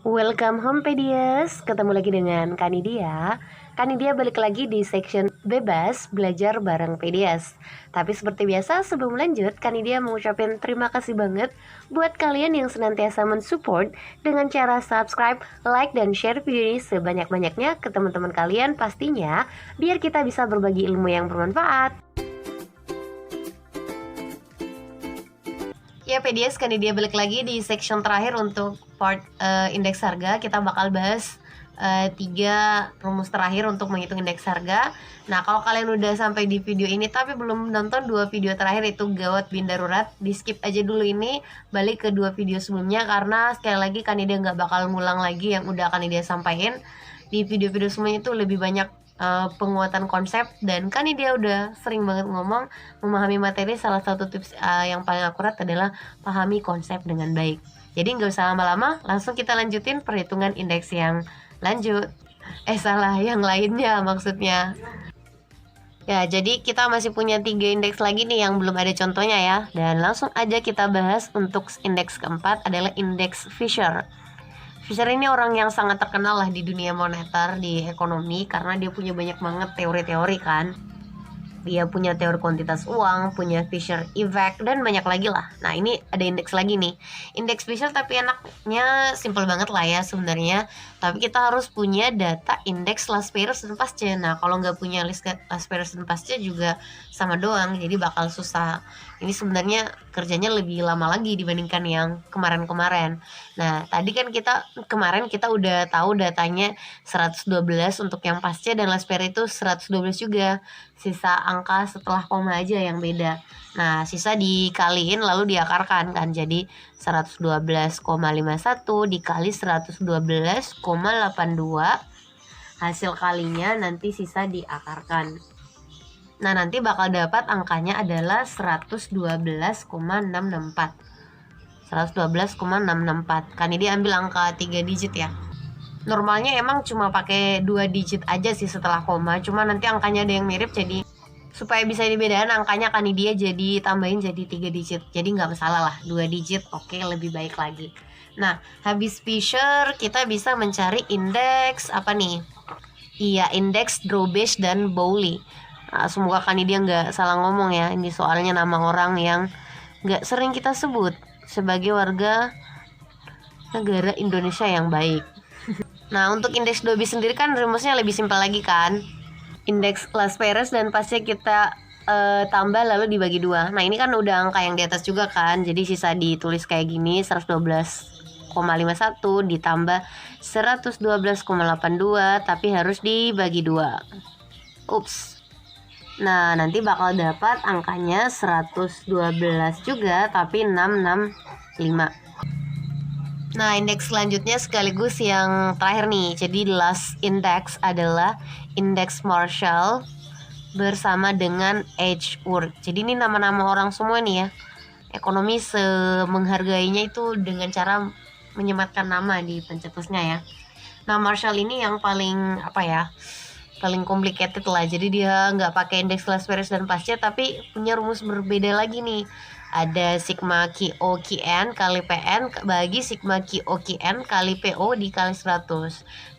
Welcome home Pedias, ketemu lagi dengan Kanidia. Kanidia balik lagi di section bebas belajar bareng Pedias. Tapi seperti biasa sebelum lanjut, Kanidia mengucapkan terima kasih banget buat kalian yang senantiasa mensupport dengan cara subscribe, like, dan share video ini sebanyak-banyaknya ke teman-teman kalian pastinya, biar kita bisa berbagi ilmu yang bermanfaat. Ya Pedias, Kanidia balik lagi di section terakhir untuk part indeks harga. Kita bakal bahas 3 rumus terakhir untuk menghitung indeks harga. Nah, kalau kalian udah sampai di video ini tapi belum nonton 2 video terakhir, itu gawat bin darurat, di skip aja dulu ini, balik ke 2 video sebelumnya, karena sekali lagi Kanidia nggak bakal ngulang lagi yang udah Kanidia sampaikan. Di video-video sebelumnya itu lebih banyak penguatan konsep, dan kan ini dia udah sering banget ngomong memahami materi. Salah satu tips yang paling akurat adalah pahami konsep dengan baik. Jadi nggak usah lama-lama, langsung kita lanjutin perhitungan indeks yang lanjut. Yang lainnya maksudnya. Ya, jadi kita masih punya 3 indeks lagi nih yang belum ada contohnya ya. Dan langsung aja kita bahas. Untuk indeks keempat adalah indeks Fisher. Fisher ini orang yang sangat terkenal lah di dunia moneter, di ekonomi, karena dia punya banyak banget teori-teori kan. Dia punya teori kuantitas uang, punya Fisher effect, dan banyak lagi lah. Nah, ini ada indeks lagi nih. Indeks Fisher tapi enaknya simple banget lah ya sebenarnya. Tapi kita harus punya data indeks last period dan pasca. Nah, kalau nggak punya last period dan pasca juga sama doang, jadi bakal susah. Ini sebenarnya kerjanya lebih lama lagi dibandingkan yang kemarin-kemarin. Nah, tadi kan kemarin kita udah tahu datanya 112 untuk yang pasca, dan last period itu 112 juga. Sisa angka setelah koma aja yang beda. Nah, sisa dikaliin lalu diakarkan kan. Jadi 112,51 dikali 112,82. Hasil kalinya nanti sisa diakarkan. Nah, nanti bakal dapat angkanya adalah 112,664. 112,664. Kan ini ambil angka 3 digit ya. Normalnya emang cuma pakai 2 digit aja sih setelah koma, cuma nanti angkanya ada yang mirip, jadi supaya bisa dibedakan angkanya kan dia jadi tambahin jadi 3 digit. Jadi nggak masalah lah, 2 digit oke, lebih baik lagi. Nah, habis Fisher kita bisa mencari indeks apa nih? Iya, indeks Drawbash dan Bowley. Nah, semoga kan dia nggak salah ngomong ya. Ini soalnya nama orang yang nggak sering kita sebut sebagai warga negara Indonesia yang baik. Nah, untuk indeks Drawbash sendiri kan rumusnya lebih simpel lagi kan. Indeks last period dan pasca kita tambah lalu dibagi 2. Nah, ini kan udah angka yang di atas juga kan. Jadi sisa ditulis kayak gini, 112,51 ditambah 112,82, tapi harus dibagi 2. Ups. Nah, nanti bakal dapat angkanya 112 juga, tapi 665. Nah, indeks selanjutnya sekaligus yang terakhir nih. Jadi last index adalah indeks Marshall bersama dengan Edgeworth. Jadi ini nama-nama orang semua nih ya. Ekonomi menghargainya itu dengan cara menyematkan nama di pencetusnya ya. Nah, Marshall ini yang paling paling complicated lah. Jadi dia nggak pakai indeks last period dan pasca, tapi punya rumus berbeda lagi nih. Ada sigma QO QN kali PN bagi sigma QO QN kali PO dikali 100.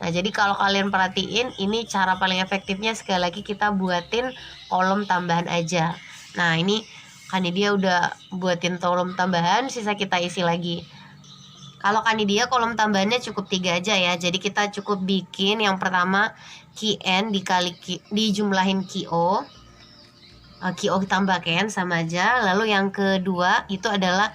Nah, jadi kalau kalian perhatiin, ini cara paling efektifnya sekali lagi kita buatin kolom tambahan aja. Nah, ini kan dia udah buatin kolom tambahan, sisa kita isi lagi. Kalau kan dia kolom tambahannya cukup 3 aja ya. Jadi kita cukup bikin yang pertama QN dijumlahin QO. QO tambah KN sama aja. Lalu yang kedua itu adalah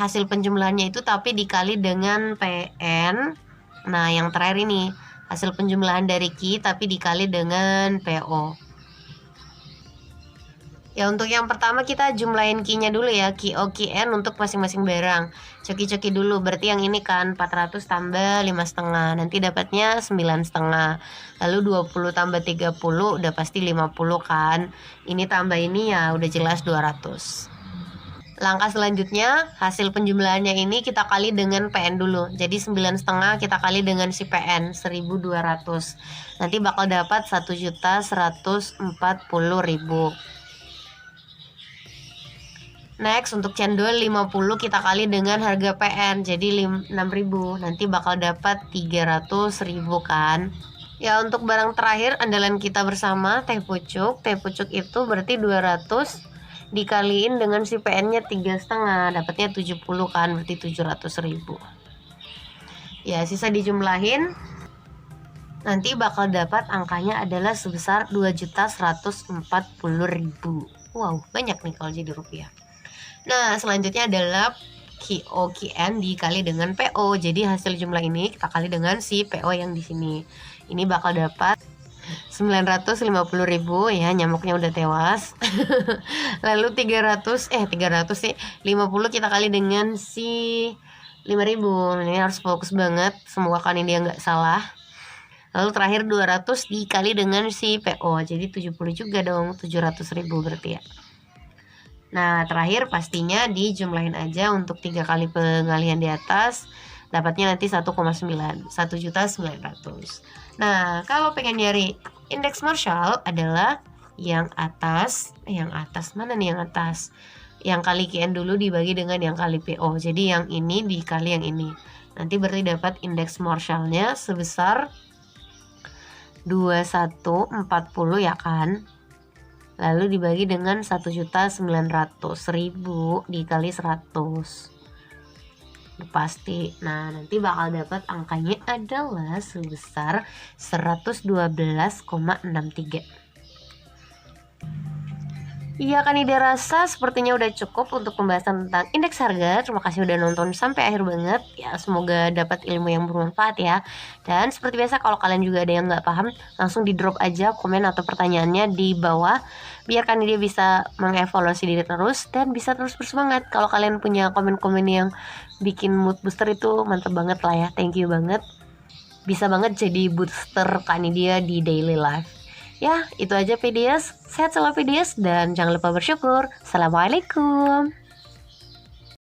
hasil penjumlahannya itu tapi dikali dengan PN. Nah, yang terakhir ini hasil penjumlahan dari Q tapi dikali dengan PO. Ya, untuk yang pertama kita jumlahin Q-nya dulu ya, QO QN untuk masing-masing barang. Coki-coki dulu, berarti yang ini kan 400 tambah 5,5, nanti dapatnya 9,5. Lalu 20 tambah 30 udah pasti 50 kan. Ini tambah ini ya udah jelas 200. Langkah selanjutnya, hasil penjumlahannya ini kita kali dengan PN dulu. Jadi 9,5 kita kali dengan si PN 1.200. Nanti bakal dapat 1.140.000. Next untuk cendol 50 kita kali dengan harga PN jadi 6.000, nanti bakal dapat 300.000 kan. Ya untuk barang terakhir andalan kita bersama teh pucuk. Teh pucuk itu berarti 200 dikaliin dengan si PN nya 3,5, dapatnya 70 kan, berarti 700.000. Ya sisa dijumlahin, nanti bakal dapat angkanya adalah sebesar 2.140.000. Wow, banyak nih kalau jadi rupiah. Nah selanjutnya adalah QOQN dikali dengan PO. Jadi hasil jumlah ini kita kali dengan si PO yang di sini. Ini bakal dapat 950.000 ya, nyamuknya udah tewas. Lalu 300 sih 50 kita kali dengan si 5.000. Ini harus fokus banget, semoga kan ini dia nggak salah. Lalu terakhir 200 dikali dengan si PO, jadi 70 juga dong, 700.000 berarti ya. Nah terakhir pastinya dijumlahin aja untuk 3 kali pengalihan di atas, dapatnya nanti 1,9, 1.900.000. Nah kalau pengen nyari indeks Marshall adalah yang atas mana nih yang atas? Yang kali QN dulu dibagi dengan yang kali PO, jadi yang ini dikali yang ini, nanti berarti dapat indeks Marshallnya sebesar 2140 ya kan, lalu dibagi dengan 1.900.000 dikali 100 pasti. Nah nanti bakal dapat angkanya adalah sebesar 112,63. Iya kan, ide rasa sepertinya udah cukup untuk pembahasan tentang indeks harga. Terima kasih udah nonton sampai akhir banget ya, semoga dapat ilmu yang bermanfaat ya. Dan seperti biasa kalau kalian juga ada yang nggak paham, langsung di drop aja komen atau pertanyaannya di bawah, biar kan dia bisa mengevaluasi diri terus dan bisa terus bersemangat. Kalau kalian punya komen-komen yang bikin mood booster itu mantep banget lah ya, thank you banget, bisa banget jadi booster Kanidia di daily life. Ya, itu aja PDS. Sehat selalu PDS dan jangan lupa bersyukur. Assalamualaikum.